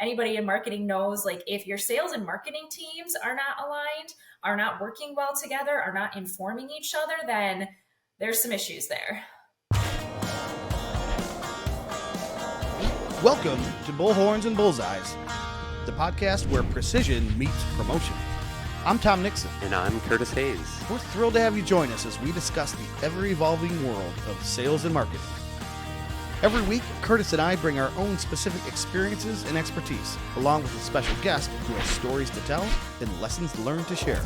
anybody in marketing knows, like if your sales and marketing teams are not aligned, are not working well together, are not informing each other, then there's some issues there. Welcome to Bullhorns Bullseyes, the podcast where precision meets promotion. I'm Tom Nixon. And I'm Curtis Hayes. We're thrilled to have you join us as we discuss the ever-evolving world of sales and marketing. Every week, Curtis and I bring our own specific experiences and expertise, along with a special guest who has stories to tell and lessons learned to share.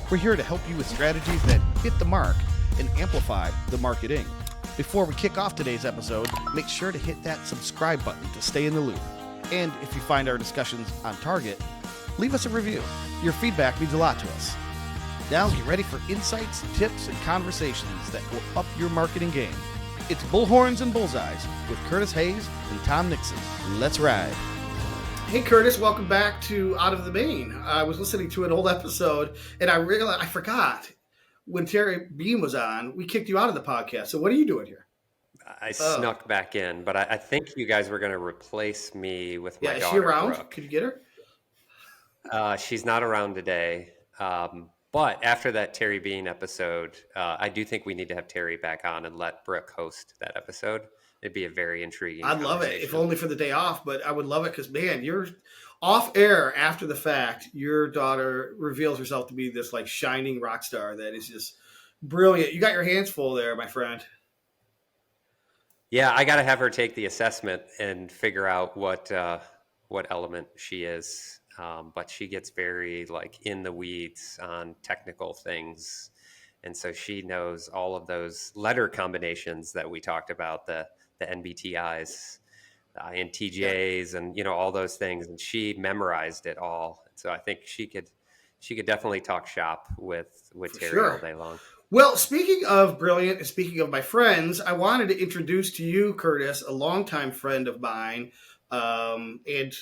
We're here to help you with strategies that hit the mark and amplify the marketing. Before we kick off today's episode, make sure to hit that subscribe button to stay in the loop. And if you find our discussions on target, leave us a review. Your feedback means a lot to us. Now get ready for insights, tips, and conversations that will up your marketing game. It's Bullhorns and Bullseyes with Curtis Hayes and Tom Nixon. Let's ride. Hey Curtis, welcome back to Out of the Main. I was listening to an old episode and I realized I forgot when Terry Beam was on, we kicked you out of the podcast. So what are you doing here? I snuck back in, but I think you guys were going to replace me with my daughter. Is she around? Brooke. Could you get her? She's not around today. But after that Terry Bean episode, I do think we need to have Terry back on and let Brooke host that episode. It'd be a very intriguing I'd love it, if only for the day off, but I would love it because, man, you're off air after the fact. Your daughter reveals herself to be this like shining rock star that is just brilliant. You got your hands full there, my friend. Yeah, I got to have her take the assessment and figure out what element she is. But she gets very like in the weeds on technical things. And so she knows all of those letter combinations that we talked about, the NBTIs, the INTJs, and, all those things. And she memorized it all. So I think she could definitely talk shop with Terry all day long. Well, speaking of brilliant and speaking of my friends, I wanted to introduce to you, Curtis, a longtime friend of mine, and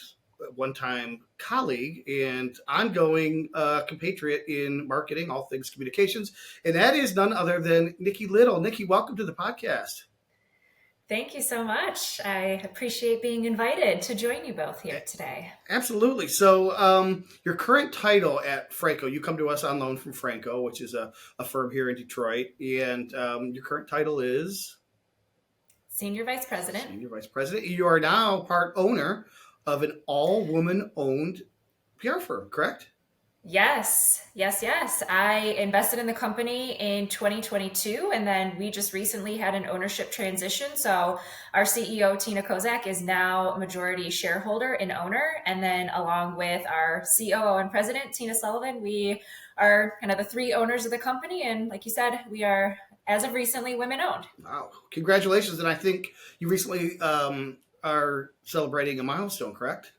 one-time colleague and ongoing compatriot in marketing, all things communications, and that is none other than Nikki Little. Nikki, welcome to the podcast. Thank you so much. I appreciate being invited to join you both here today. Absolutely. So your current title at Franco, you come to us on loan from Franco, which is a firm here in Detroit, and your current title is? Senior Vice President. Senior Vice President. You are now part owner of an all-woman-owned PR firm, correct? Yes. I invested in the company in 2022, and then we just recently had an ownership transition. So our CEO, Tina Kozak, is now majority shareholder and owner. And then along with our COO and president, Tina Sullivan, we are kind of the three owners of the company. And like you said, we are, as of recently, women-owned. Wow. Congratulations. And I think you recently are celebrating a milestone, correct?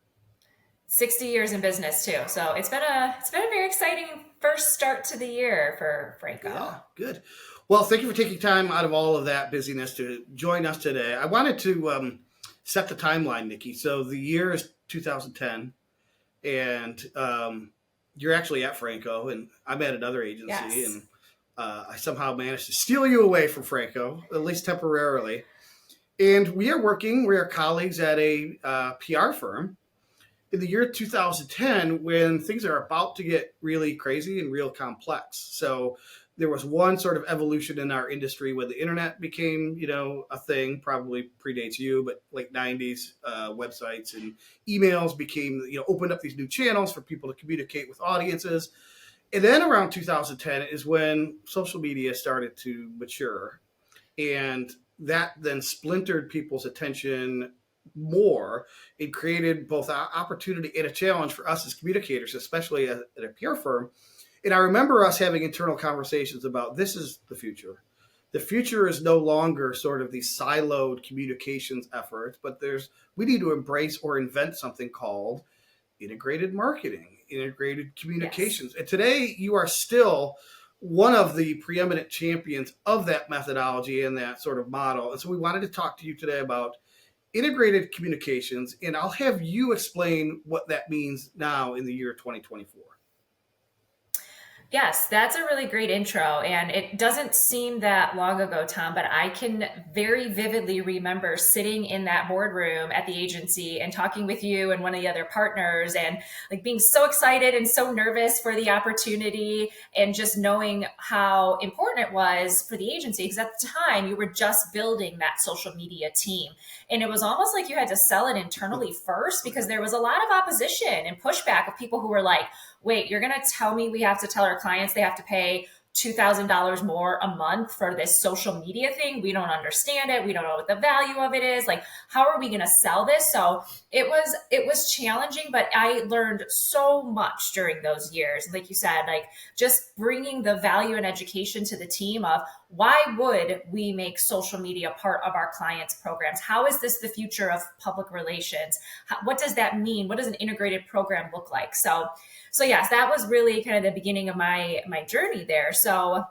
60 years in business too. So it's been a very exciting first start to the year for Franco. Yeah, good. Well, thank you for taking time out of all of that busyness to join us today. I wanted to set the timeline, Nikki. So the year is 2010, and you're actually at Franco, and I'm at another agency, yes. And I somehow managed to steal you away from Franco, at least temporarily. And we are colleagues at a PR firm in the year 2010 when things are about to get really crazy and real complex. So there was one sort of evolution in our industry when the internet became, a thing, probably predates you, but late 90s, websites and emails became, opened up these new channels for people to communicate with audiences. And then around 2010 is when social media started to mature. And that then splintered people's attention more. It created both an opportunity and a challenge for us as communicators, especially at a PR firm. And I remember us having internal conversations about this is the future. The future is no longer sort of these siloed communications efforts, but we need to embrace or invent something called integrated marketing, integrated communications. Yes. And today you are still one of the preeminent champions of that methodology and that sort of model. And so we wanted to talk to you today about integrated communications, and I'll have you explain what that means now in the year 2024. Yes, that's a really great intro. And it doesn't seem that long ago, Tom, but I can very vividly remember sitting in that boardroom at the agency and talking with you and one of the other partners and like being so excited and so nervous for the opportunity and just knowing how important it was for the agency. Because at the time, you were just building that social media team. And it was almost like you had to sell it internally first because there was a lot of opposition and pushback of people who were like, wait, you're going to tell me we have to tell our clients they have to pay $2,000 more a month for this social media thing? We don't understand it. We don't know what the value of it is. Like, how are we going to sell this? So it was challenging, but I learned so much during those years. Like you said, like just bringing the value and education to the team of why would we make social media part of our clients' programs? How is this the future of public relations? What does that mean? What does an integrated program look like? So yes, that was really kind of the beginning of my journey there. So,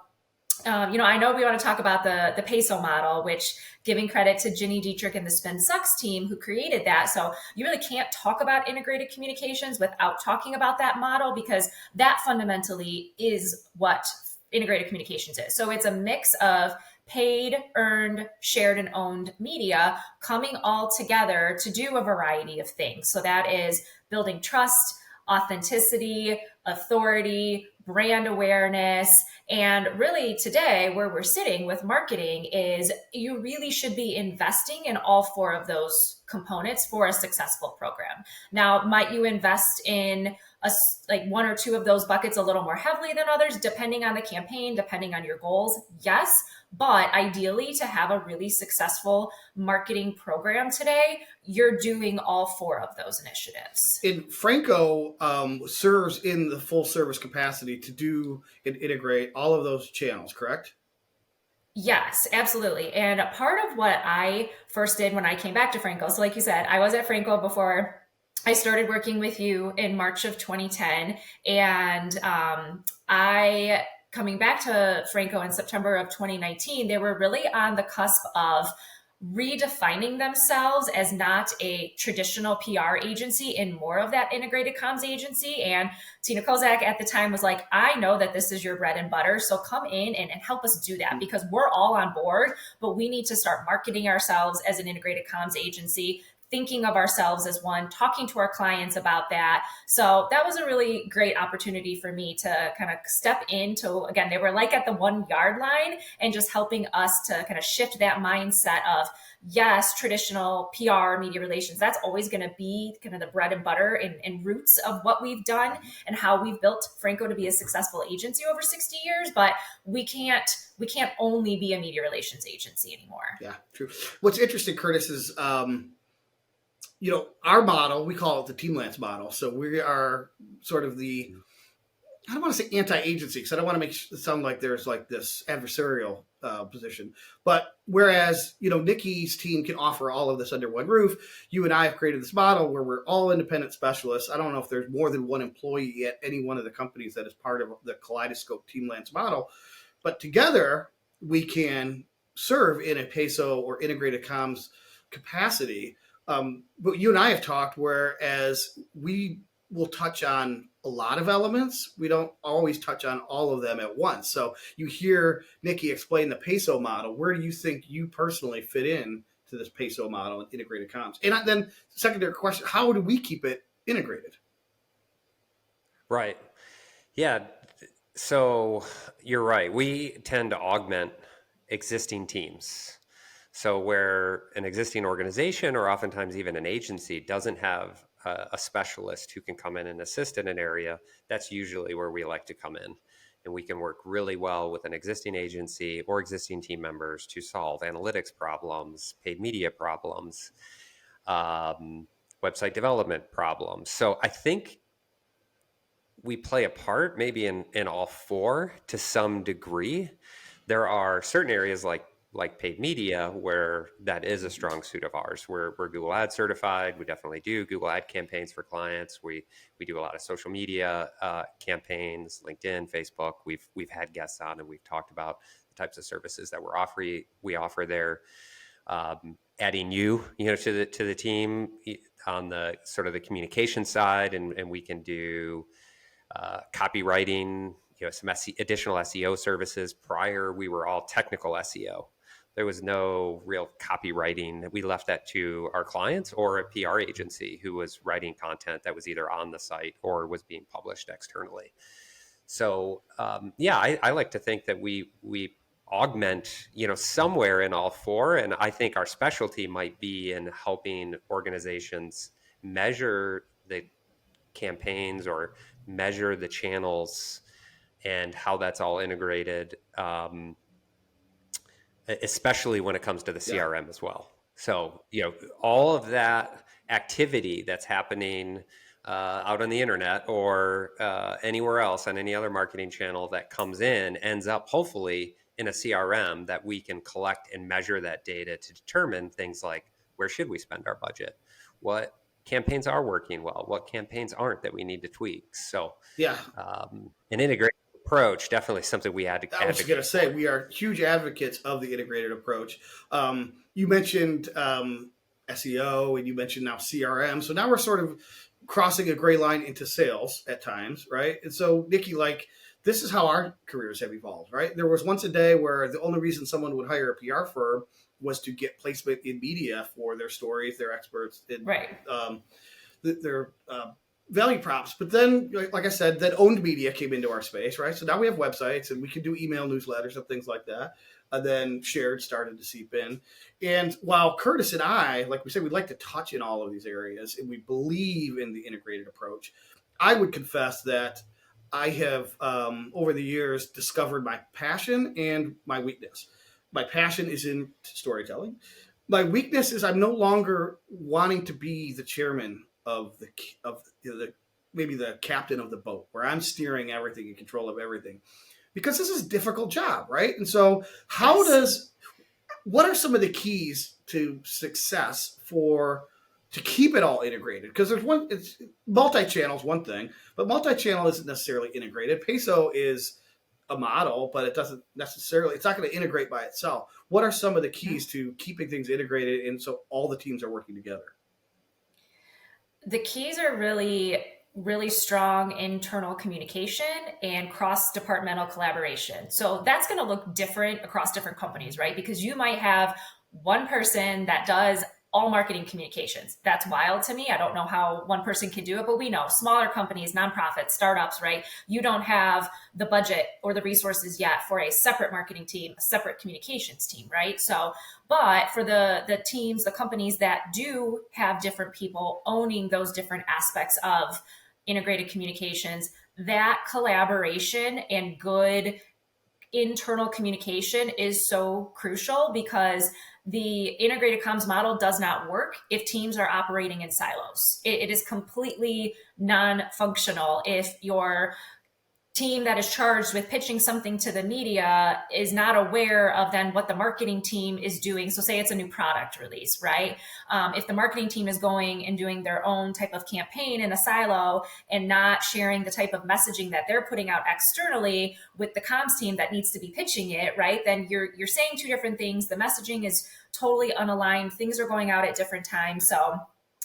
I know we want to talk about the PESO model, which giving credit to Ginny Dietrich and the Spin Sucks team who created that. So you really can't talk about integrated communications without talking about that model because that fundamentally is what integrated communications is. So it's a mix of paid, earned, shared, and owned media coming all together to do a variety of things. So that is building trust, authenticity, authority, brand awareness. And really today, where we're sitting with marketing is you really should be investing in all four of those components for a successful program. Now, might you invest in like one or two of those buckets a little more heavily than others, depending on the campaign, depending on your goals? Yes. But ideally, to have a really successful marketing program today, you're doing all four of those initiatives. And Franco serves in the full service capacity to do and integrate all of those channels, correct? Yes, absolutely. And part of what I first did when I came back to Franco, so like you said, I was at Franco before I started working with you in March of 2010. And I, coming back to Franco in September of 2019, they were really on the cusp of redefining themselves as not a traditional PR agency and more of that integrated comms agency. And Tina Kozak at the time was like, I know that this is your bread and butter. So come in and help us do that because we're all on board, but we need to start marketing ourselves as an integrated comms agency, thinking of ourselves as one, talking to our clients about that. So that was a really great opportunity for me to kind of step into, again, they were like at the 1 yard line and just helping us to kind of shift that mindset of, yes, traditional PR, media relations, that's always going to be kind of the bread and butter and roots of what we've done and how we've built Franco to be a successful agency over 60 years. But we can't only be a media relations agency anymore. Yeah, true. What's interesting, Curtis, is our model, we call it the Team Lance model. So we are sort of the, I don't want to say anti-agency because I don't want to make it sound like there's like this adversarial position. But whereas, Nikki's team can offer all of this under one roof, you and I have created this model where we're all independent specialists. I don't know if there's more than one employee at any one of the companies that is part of the Kaleidoscope Team Lance model. But together, we can serve in a PESO or integrated comms capacity. But you and I have talked, whereas we will touch on a lot of elements, we don't always touch on all of them at once. So you hear Nikki explain the PESO model. Where do you think you personally fit in to this PESO model and integrated comms? And then secondary question, how do we keep it integrated? Right. Yeah. So you're right. We tend to augment existing teams. So where an existing organization or oftentimes even an agency doesn't have a specialist who can come in and assist in an area, that's usually where we like to come in. And we can work really well with an existing agency or existing team members to solve analytics problems, paid media problems, website development problems. So I think we play a part maybe in all four to some degree. There are certain areas like paid media where that is a strong suit of ours. We're Google Ad certified. We definitely do Google Ad campaigns for clients. We do a lot of social media campaigns, LinkedIn, Facebook. We've had guests on and we've talked about the types of services that we offer there. Adding you to the team on the sort of the communication side, and we can do copywriting, some additional SEO services. Prior, we were all technical SEO. There was no real copywriting. We left that to our clients or a PR agency who was writing content that was either on the site or was being published externally. So I like to think that we augment, somewhere in all four. And I think our specialty might be in helping organizations measure the campaigns or measure the channels and how that's all integrated, especially when it comes to the CRM as well. So, all of that activity that's happening out on the internet or anywhere else on any other marketing channel that comes in ends up hopefully in a CRM that we can collect and measure that data to determine things like where should we spend our budget, what campaigns are working well, what campaigns aren't that we need to tweak. So an integrated approach, definitely something we had to I was going to say, we are huge advocates of the integrated approach. You mentioned SEO and you mentioned now CRM. So now we're sort of crossing a gray line into sales at times, right? And so, Nikki, this is how our careers have evolved, right? There was once a day where the only reason someone would hire a PR firm was to get placement in media for their stories, their experts, and their value props. But then, like I said, then owned media came into our space, right? So now we have websites and we can do email newsletters and things like that. And then shared started to seep in. And while Curtis and I, like we said, we'd like to touch in all of these areas and we believe in the integrated approach, I would confess that I have, over the years, discovered my passion and my weakness. My passion is in storytelling. My weakness is I'm no longer wanting to be the chairman of maybe the captain of the boat, where I'm steering everything, in control of everything, because this is a difficult job, right? And so, what are some of the keys to success to keep it all integrated? Because it's multi-channel is one thing, but multi-channel isn't necessarily integrated. PESO is a model, but it doesn't necessarily, it's not going to integrate by itself. What are some of the keys to keeping things integrated and so all the teams are working together? The keys are really, really strong internal communication and cross-departmental collaboration. So that's going to look different across different companies, right? Because you might have one person that does all marketing communications. That's wild to me. I don't know how one person can do it, but we know smaller companies, nonprofits, startups, right? You don't have the budget or the resources yet for a separate marketing team, a separate communications team, right? So, but for the teams, the companies that do have different people owning those different aspects of integrated communications, that collaboration and good internal communication is so crucial, because the integrated comms model does not work if teams are operating in silos. It is completely non-functional if your team that is charged with pitching something to the media is not aware of then what the marketing team is doing. So say it's a new product release, right? If the marketing team is going and doing their own type of campaign in a silo and not sharing the type of messaging that they're putting out externally with the comms team that needs to be pitching it, right? Then you're saying two different things. The messaging is totally unaligned. Things are going out at different times. So I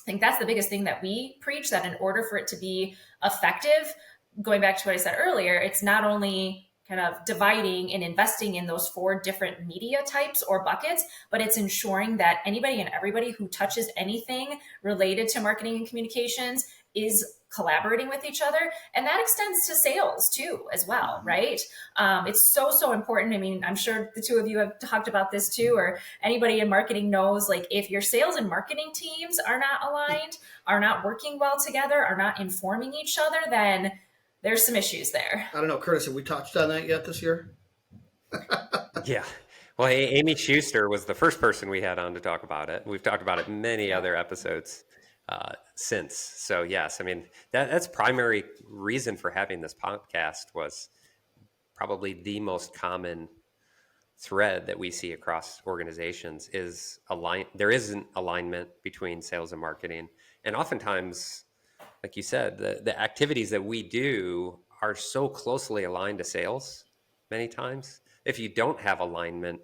think that's the biggest thing that we preach, that in order for it to be effective, going back to what I said earlier, it's not only kind of dividing and investing in those 4 different media types or buckets, but it's ensuring that anybody and everybody who touches anything related to marketing and communications is collaborating with each other. And that extends to sales too, as well, right? It's so important. I mean, I'm sure the two of you have talked about this too, or anybody in marketing knows, if your sales and marketing teams are not aligned, are not working well together, are not informing each other, then there's some issues there. I don't know, Curtis, have we touched on that yet this year? Yeah. Well, Amy Schuster was the first person we had on to talk about it. We've talked about it in many other episodes since. So yes, I mean, that's primary reason for having this podcast was probably the most common thread that we see across organizations is there isn't alignment between sales and marketing. And oftentimes, like you said, the activities that we do are so closely aligned to sales many times. If you don't have alignment,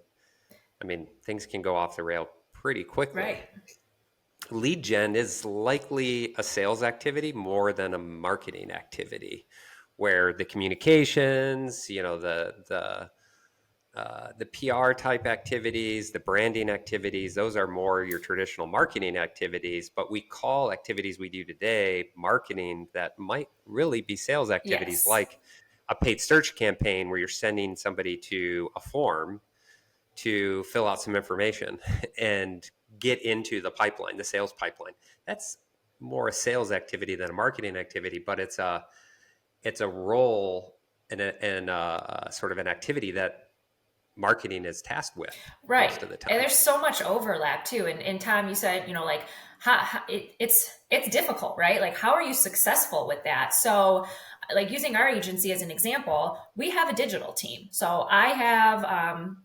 I mean, things can go off the rail pretty quickly. Right. Lead gen is likely a sales activity more than a marketing activity, where the communications, the PR type activities, the branding activities, those are more your traditional marketing activities, but we call activities we do today marketing that might really be sales activities, Yes. like a paid search campaign where you're sending somebody to a form to fill out some information and get into the pipeline, the sales pipeline. That's more a sales activity than a marketing activity, but it's a role and sort of an activity that marketing is tasked with Right. most of the And time. there's so much overlap too. And Tom, you said, like it's difficult, right? Like, how are you successful with that? So, like using our agency as an example, we have a digital team. So I have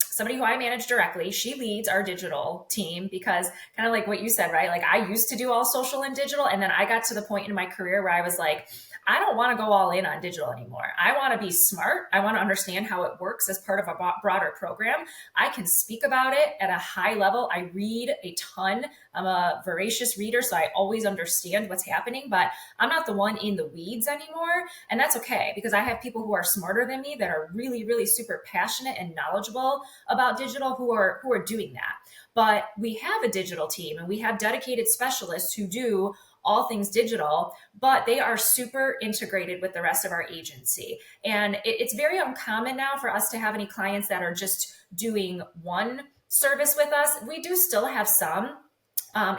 somebody who I manage directly. She leads our digital team because kind of like what you said, right? Like I used to do all social and digital, and then I got to the point in my career where I was like, I don't want to go all in on digital anymore. I want to be smart. I want to understand how it works as part of a broader program. I can speak about it at a high level. I read a ton. I'm a voracious reader, so I always understand what's happening, but I'm not the one in the weeds anymore. And that's okay because I have people who are smarter than me that are really, really super passionate and knowledgeable about digital who are doing that. But we have a digital team and we have dedicated specialists who do all things digital, but they are super integrated with the rest of our agency. And it's very uncommon now for us to have any clients that are just doing one service with us. We do still have some.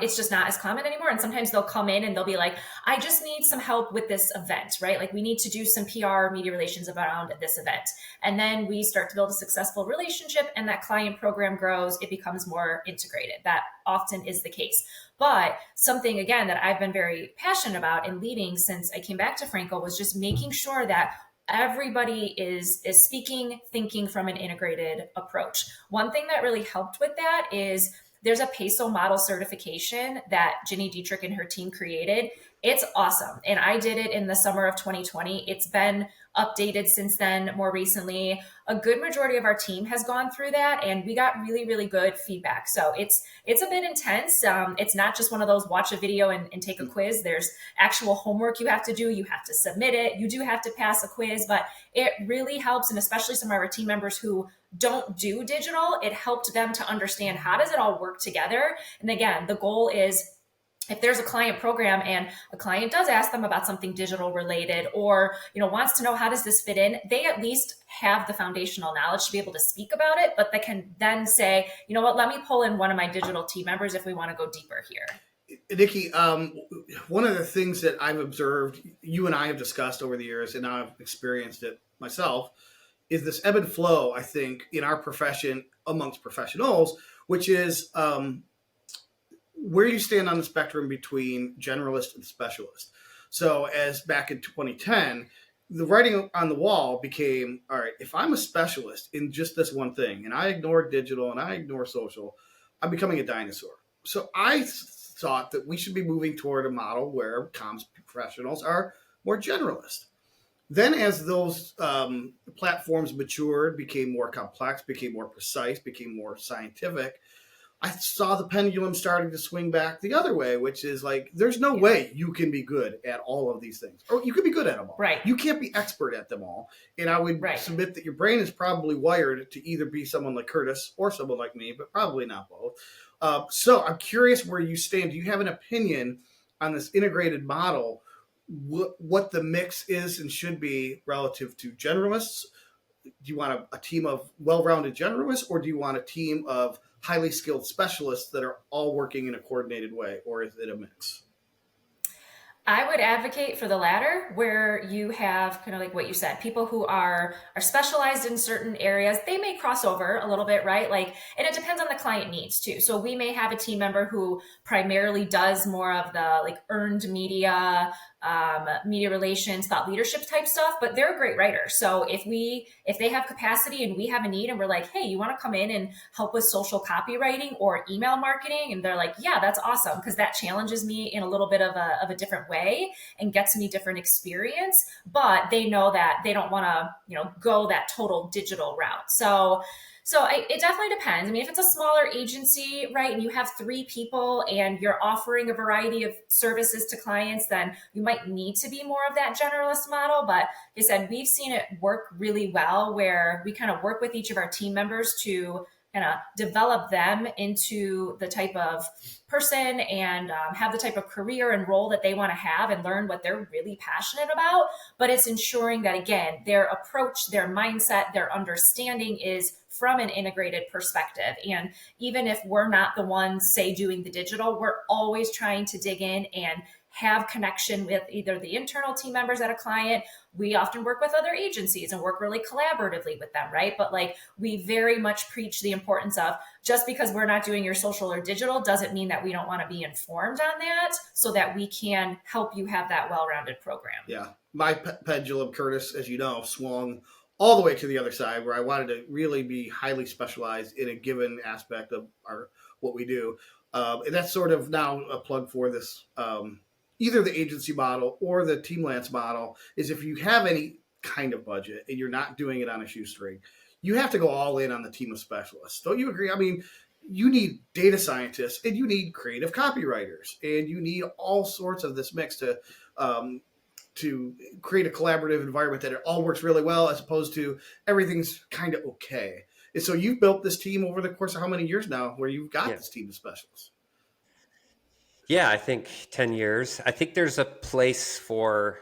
It's just not as common anymore. And sometimes they'll come in and they'll be like, I just need some help with this event, right? Like we need to do some PR media relations around this event. And then we start to build a successful relationship and that client program grows. It becomes more integrated. That often is the case. But something, again, that I've been very passionate about in leading since I came back to Franco was just making sure that everybody is speaking, thinking from an integrated approach. One thing that really helped with that is there's a PESO Model certification that Ginny Dietrich and her team created. It's awesome. And I did it in the summer of 2020. It's been updated since then more recently. A good majority of our team has gone through that and we got really, really good feedback. So it's a bit intense. It's not just one of those watch a video and take a quiz. There's actual homework you have to do. You have to submit it. You do have to pass a quiz, but it really helps. And especially some of our team members who don't do digital, it helped them to understand how does it all work together. And again, the goal is if there's a client program and a client does ask them about something digital related or wants to know how does this fit in, they at least have the foundational knowledge to be able to speak about it, but they can then say, you know what, let me pull in one of my digital team members if we want to go deeper here. Nikki, one of the things that I've observed, you and I have discussed over the years, and now I've experienced it myself, is this ebb and flow, I think, in our profession amongst professionals, which is where you stand on the spectrum between generalist and specialist. So as back in 2010, the writing on the wall became, all right, if I'm a specialist in just this one thing, and I ignore digital and I ignore social, I'm becoming a dinosaur. So I thought that we should be moving toward a model where comms professionals are more generalist. Then as those platforms matured, became more complex, became more precise, became more scientific, I saw the pendulum starting to swing back the other way, which is like, there's no way you can be good at all of these things. Or you could be good at them all. Right. You can't be expert at them all. And I would submit that your brain is probably wired to either be someone like Curtis or someone like me, but probably not both. So I'm curious where you stand. Do you have an opinion on this integrated model, what the mix is and should be relative to generalists? Do you want a team of well-rounded generalists, or do you want a team of highly skilled specialists that are all working in a coordinated way, or is it a mix? I would advocate for the latter, where you have kind of like what you said, people who are specialized in certain areas. They may cross over a little bit, right? Like, and it depends on the client needs too. So we may have a team member who primarily does more of the like earned media, media relations, thought leadership type stuff, but they're a great writer. So if they have capacity and we have a need and we're like, hey, you want to come in and help with social copywriting or email marketing? And they're like, yeah, that's awesome. Because that challenges me in a little bit of a different way and gets me different experience, but they know that they don't want to, go that total digital route. So It definitely depends. I mean, if it's a smaller agency, right, and you have 3 people and you're offering a variety of services to clients, then you might need to be more of that generalist model. But like I said, we've seen it work really well where we kind of work with each of our team members to kind of develop them into the type of person and have the type of career and role that they want to have and learn what they're really passionate about. But it's ensuring that, again, their approach, their mindset, their understanding is from an integrated perspective. And even if we're not the ones, say, doing the digital, we're always trying to dig in and have connection with either the internal team members at a client. We often work with other agencies and work really collaboratively with them, right? But like we very much preach the importance of just because we're not doing your social or digital doesn't mean that we don't want to be informed on that so that we can help you have that well-rounded program. Yeah. My pendulum, Curtis, as you know, swung all the way to the other side where I wanted to really be highly specialized in a given aspect of what we do. And that's sort of now a plug for this either the agency model or the Team Lance model is if you have any kind of budget and you're not doing it on a shoestring, you have to go all in on the team of specialists. Don't you agree? I mean, you need data scientists and you need creative copywriters and you need all sorts of this mix to create a collaborative environment that it all works really well as opposed to everything's kind of okay. And so you've built this team over the course of how many years now where you've got this team of specialists? Yeah, I think 10 years. I think there's a place for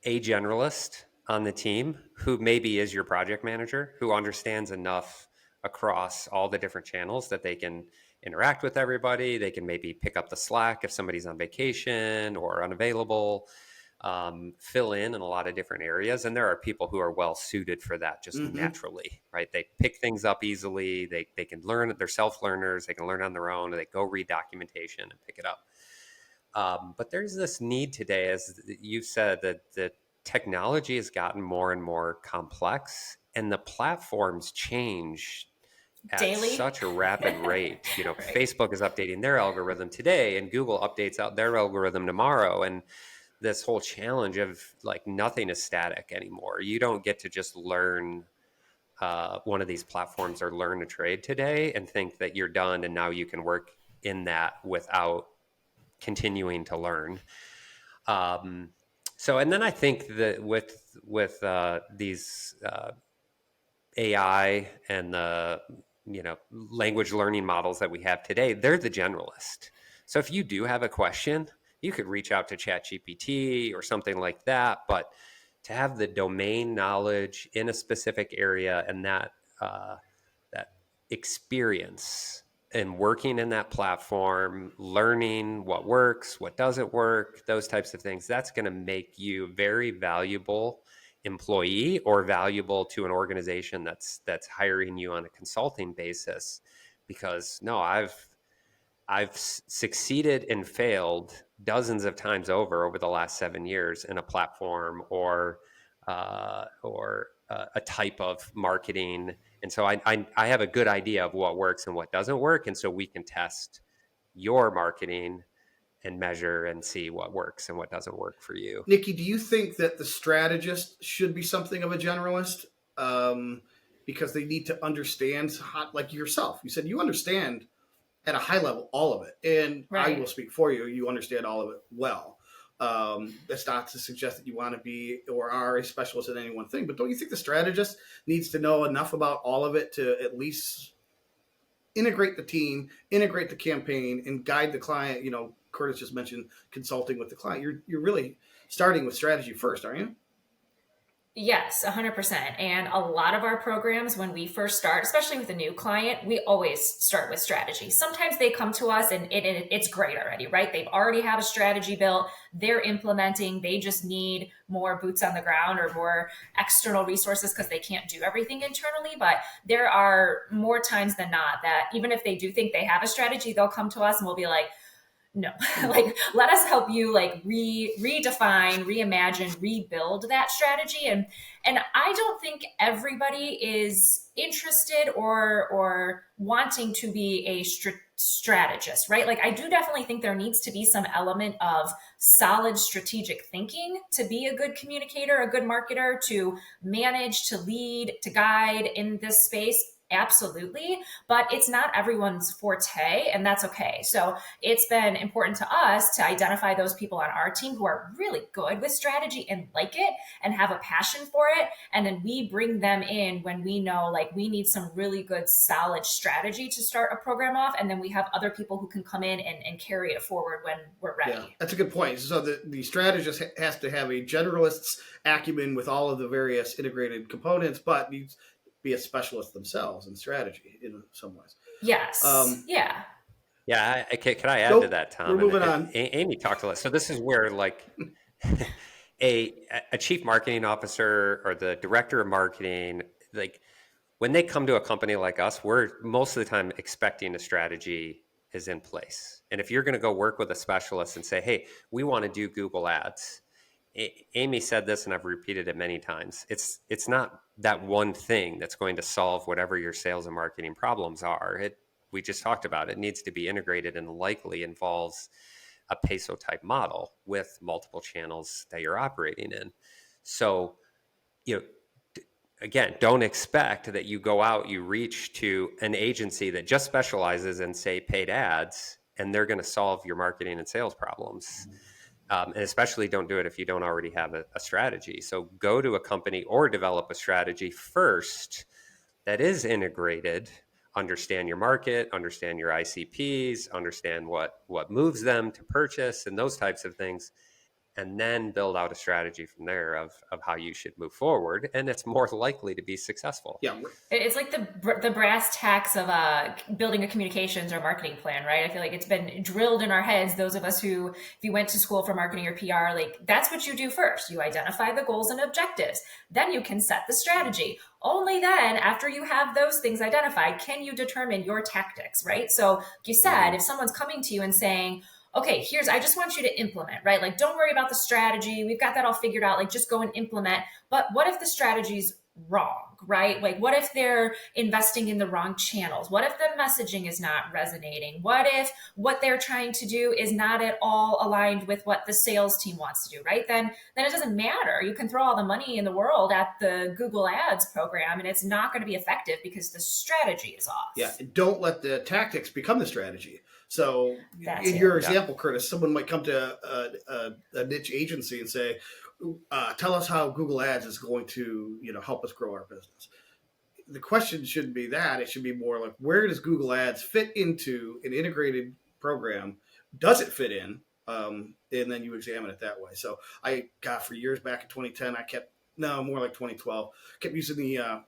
a generalist on the team who maybe is your project manager, who understands enough across all the different channels that they can interact with everybody. They can maybe pick up the slack if somebody's on vacation or unavailable, fill in a lot of different areas. And there are people who are well suited for that just naturally, right? They pick things up easily. They can learn. They're self-learners. They can learn on their own. They go read documentation and pick it up. But there's this need today, as you've said, that the technology has gotten more and more complex and the platforms change at daily, such a rapid rate. You know, right. Facebook is updating their algorithm today and Google updates out their algorithm tomorrow. And this whole challenge of like nothing is static anymore. You don't get to just learn one of these platforms or learn a trade today and think that you're done and now you can work in that without continuing to learn. So, and then I think that with these AI and the language learning models that we have today, they're the generalist. So if you do have a question, you could reach out to ChatGPT or something like that. But to have the domain knowledge in a specific area and that experience and working in that platform, learning what works, what doesn't work, those types of things, that's going to make you very valuable employee or valuable to an organization that's hiring you on a consulting basis. Because no, I've succeeded and failed dozens of times over the last 7 years in a platform or a type of marketing. And so I have a good idea of what works and what doesn't work. And so we can test your marketing and measure and see what works and what doesn't work for you. Nikki, do you think that the strategist should be something of a generalist? Because they need to understand, like yourself, you said you understand at a high level all of it. And Right. I will speak for you. You understand all of it well. That's not to suggest that you want to be or are a specialist in any one thing, but don't you think the strategist needs to know enough about all of it to at least integrate the team, integrate the campaign, and guide the client? You know, Curtis just mentioned consulting with the client. You're really starting with strategy first, aren't you? Yes, 100%. And a lot of our programs, when we first start, especially with a new client, we always start with strategy. Sometimes they come to us and it's great already, right? They've already have a strategy built, they're implementing, they just need more boots on the ground or more external resources because they can't do everything internally. But there are more times than not that even if they do think they have a strategy, they'll come to us and we'll be like, no, like let us help you like redefine, reimagine, rebuild that strategy. And I don't think everybody is interested or wanting to be a strategist, right? Like I do definitely think there needs to be some element of solid strategic thinking to be a good communicator, a good marketer, to manage, to lead, to guide in this space. Absolutely. But it's not everyone's forte, and that's okay. So it's been important to us to identify those people on our team who are really good with strategy and like it and have a passion for it. And then we bring them in when we know like we need some really good, solid strategy to start a program off. And then we have other people who can come in and carry it forward when we're ready. Yeah, that's a good point. So the strategist has to have a generalist's acumen with all of the various integrated components, but needs to be a specialist themselves in strategy in some ways. Yes. Yeah. Yeah. Can I add to that, Tom? We're moving on. Amy talked a lot. So this is where like a chief marketing officer or the director of marketing, like when they come to a company like us, we're most of the time expecting a strategy is in place. And if you're going to go work with a specialist and say, hey, we want to do Google Ads. Amy said this, and I've repeated it many times. It's not that one thing that's going to solve whatever your sales and marketing problems are. We just talked about it. It needs to be integrated and likely involves a PESO type model with multiple channels that you're operating in. So, again, don't expect that you go out, you reach to an agency that just specializes in, say, paid ads, and they're going to solve your marketing and sales problems. And especially don't do it if you don't already have a strategy. So go to a company or develop a strategy first that is integrated, understand your market, understand your ICPs, understand what moves them to purchase and those types of things, and then build out a strategy from there of how you should move forward. And it's more likely to be successful. Yeah. It's like the brass tacks of building a communications or marketing plan, right? I feel like it's been drilled in our heads. Those of us who, if you went to school for marketing or PR, like that's what you do first. You identify the goals and objectives. Then you can set the strategy. Only then, after you have those things identified, can you determine your tactics, right? So like you said, if someone's coming to you and saying, okay, I just want you to implement, right? Like, don't worry about the strategy. We've got that all figured out. Like, just go and implement. But what if the strategy's wrong, right? Like, what if they're investing in the wrong channels? What if the messaging is not resonating? What if what they're trying to do is not at all aligned with what the sales team wants to do, right? Then it doesn't matter. You can throw all the money in the world at the Google Ads program, and it's not going to be effective because the strategy is off. Yeah, and don't let the tactics become the strategy. So in your example, Curtis, someone might come to a niche agency and say, tell us how Google Ads is going to, help us grow our business. The question shouldn't be that. It should be more like, where does Google Ads fit into an integrated program? Does it fit in? And then you examine it that way. So for years back in 2010, more like 2012, kept using the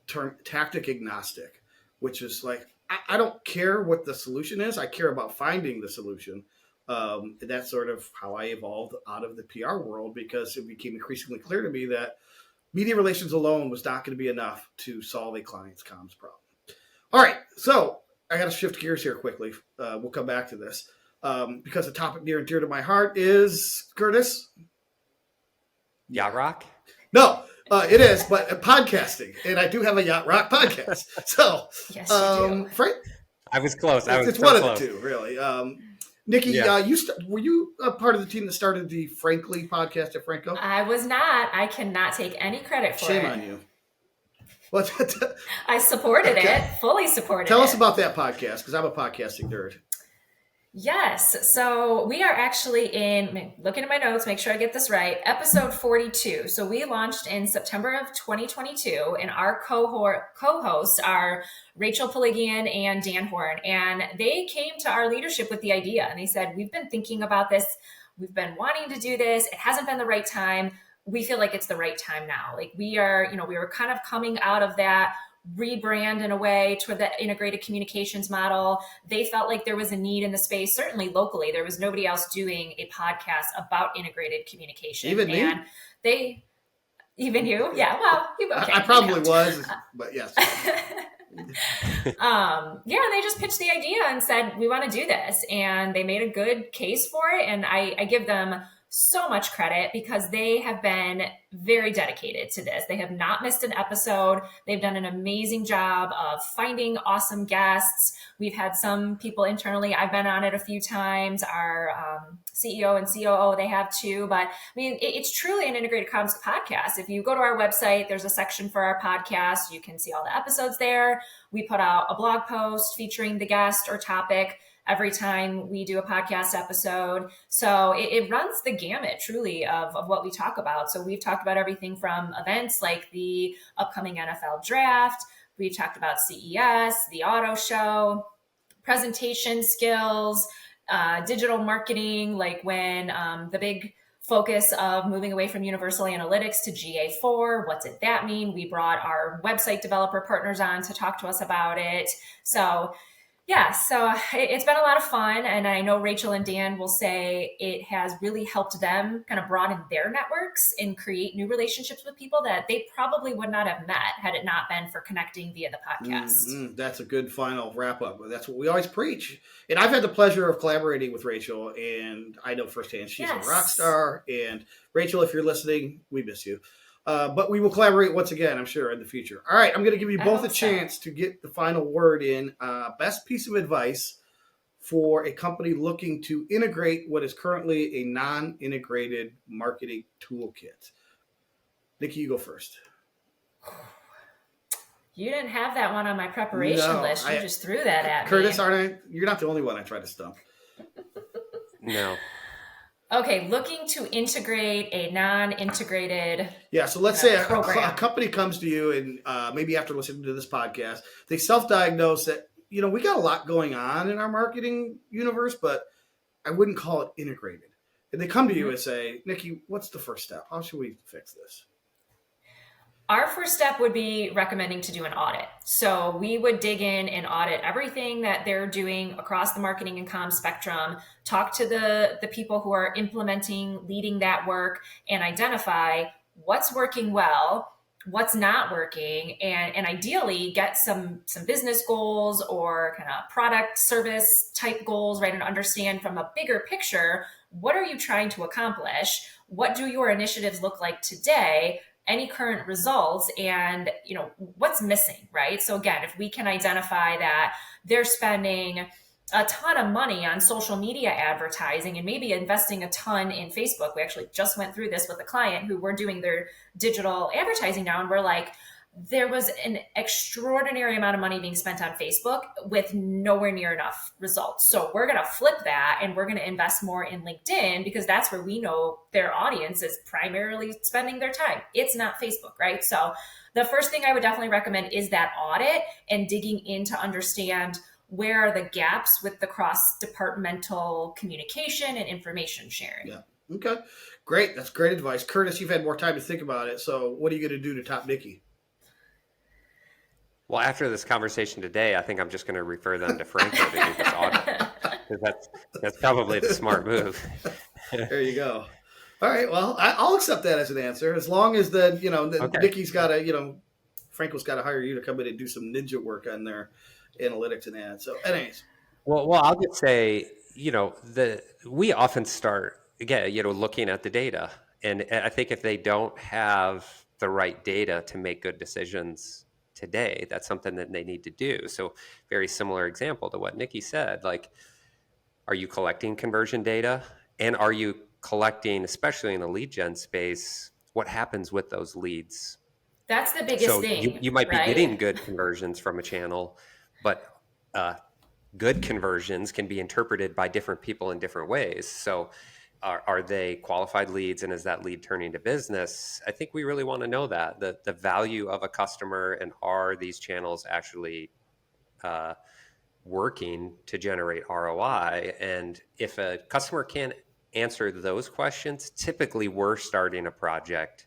term tactic agnostic, which is like, I don't care what the solution is. I care about finding the solution. And that's sort of how I evolved out of the PR world, because it became increasingly clear to me that media relations alone was not going to be enough to solve a client's comms problem. All right. So I got to shift gears here quickly. We'll come back to this because the topic near and dear to my heart is, Curtis? Yacht Rock? No. It is, but podcasting, and I do have a Yacht Rock podcast. So, yes, you do. Frank, I was close. It's one of the two, really. Nikki, were you a part of the team that started the Frankly podcast at Franco? I was not. I cannot take any credit for it. Shame on you. I supported it, fully supported it. Tell us about that podcast, because I'm a podcasting nerd. Yes. So we are actually looking at my notes, make sure I get this right, episode 42. So we launched in September of 2022, and our co-hosts are Rachel Peligian and Dan Horn. And they came to our leadership with the idea, and they said, we've been thinking about this. We've been wanting to do this. It hasn't been the right time. We feel like it's the right time now. Like we were kind of coming out of that rebrand in a way toward the integrated communications model. They felt like there was a need in the space, certainly locally. There was nobody else doing a podcast about integrated communication. Even me? And even you? Yeah, well, okay. I probably was, but yes. And they just pitched the idea and said, we want to do this. And they made a good case for it. And I give them so much credit because they have been very dedicated to this. They have not missed an episode. They've done an amazing job of finding awesome guests. We've had some people internally. I've been on it a few times. Our CEO and COO, they have too. But I mean, it's truly an integrated comms podcast. If you go to our website, there's a section for our podcast. You can see all the episodes there. We put out a blog post featuring the guest or topic every time we do a podcast episode. So it runs the gamut truly of what we talk about. So we've talked about everything from events like the upcoming NFL draft. We've talked about CES, the auto show, presentation skills, digital marketing, like when the big focus of moving away from Universal Analytics to GA4. What did that mean? We brought our website developer partners on to talk to us about it. So yeah, so it's been a lot of fun. And I know Rachel and Dan will say it has really helped them kind of broaden their networks and create new relationships with people that they probably would not have met had it not been for connecting via the podcast. That's a good final wrap up. That's what we always preach. And I've had the pleasure of collaborating with Rachel, and I know firsthand she's a rock star. And Rachel, if you're listening, we miss you. But we will collaborate once again, I'm sure, in the future. All right, I'm going to give you both a chance to get the final word in. Best piece of advice for a company looking to integrate what is currently a non-integrated marketing toolkit. Nikki, you go first. You didn't have that one on my preparation list. You just threw that at me. Curtis, aren't I? You're not the only one I tried to stump. No. Okay, looking to integrate a non-integrated so let's say a company comes to you and maybe after listening to this podcast, they self-diagnose that, we got a lot going on in our marketing universe, but I wouldn't call it integrated. And they come to you and say, Nikki, what's the first step? How should we fix this? Our first step would be recommending to do an audit. So we would dig in and audit everything that they're doing across the marketing and comms spectrum, talk to the people who are implementing, leading that work, and identify what's working well, what's not working, and ideally get some business goals or kind of product service type goals, right? And understand from a bigger picture, what are you trying to accomplish? What do your initiatives look like today? Any current results, and what's missing, right? So again, if we can identify that they're spending a ton of money on social media advertising and maybe investing a ton in Facebook. We actually just went through this with a client who we're doing their digital advertising now, and we're like, there was an extraordinary amount of money being spent on Facebook with nowhere near enough results. So we're going to flip that and we're going to invest more in LinkedIn because that's where we know their audience is primarily spending their time. It's not Facebook, right? So the first thing I would definitely recommend is that audit and digging in to understand where are the gaps with the cross-departmental communication and information sharing. Yeah. Okay. Great. That's great advice. Curtis, you've had more time to think about it. So what are you going to do to top Nikki? Well, after this conversation today, I think I'm just going to refer them to Franco to do this audit. That's probably the smart move. There you go. All right. Well, I'll accept that as an answer, as long as Nikki's got to, Franco's got to hire you to come in and do some ninja work on their analytics and ads. So, anyways. Well, I'll just say, we often start again, looking at the data, and I think if they don't have the right data to make good decisions today, that's something that they need to do. So very similar example to what Nikki said, like, are you collecting conversion data? And are you collecting, especially in the lead gen space, what happens with those leads? That's the biggest thing. You might be getting good conversions from a channel, but good conversions can be interpreted by different people in different ways. So are they qualified leads, and is that lead turning to business? I think we really want to know that, the value of a customer, and are these channels actually working to generate ROI? And if a customer can't answer those questions, typically we're starting a project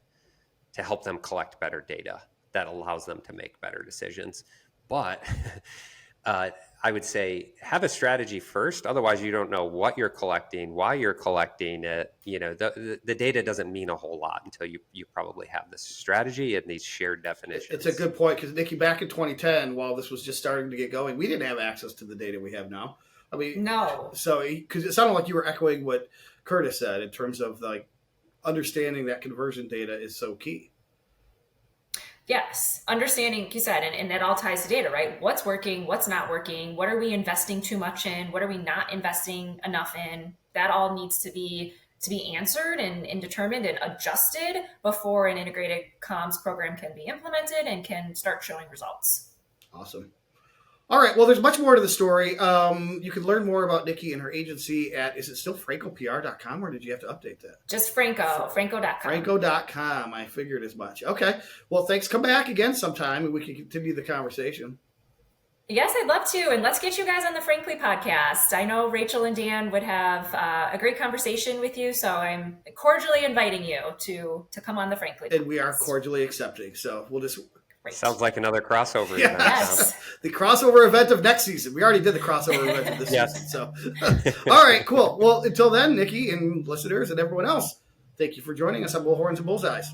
to help them collect better data that allows them to make better decisions. But I would say have a strategy first. Otherwise, you don't know what you're collecting, why you're collecting it. The data doesn't mean a whole lot until you probably have this strategy and these shared definitions. It's a good point, because Nikki, back in 2010, while this was just starting to get going, we didn't have access to the data we have now. I mean, No. so because it sounded like you were echoing what Curtis said in terms of like understanding that conversion data is so key. Yes, understanding, like you said, and it all ties to data, right? What's working, what's not working, what are we investing too much in, what are we not investing enough in? That all needs to be answered and determined and adjusted before an integrated comms program can be implemented and can start showing results. Awesome. All right. Well, there's much more to the story. You can learn more about Nikki and her agency at, is it still francopr.com or did you have to update that? Just Franco, franco.com. Franco.com. I figured as much. Okay. Well, thanks. Come back again sometime and we can continue the conversation. Yes, I'd love to. And let's get you guys on the Frankly podcast. I know Rachel and Dan would have a great conversation with you. So I'm cordially inviting you to come on the Frankly podcast. And we are cordially accepting. So we'll just... Great. Sounds like another crossover Yes. event. Yes. The crossover event of next season. We already did the crossover event of this season. So, all right, cool. Well, until then, Nikki and listeners and everyone else, thank you for joining us on Bullhorns and Bullseyes.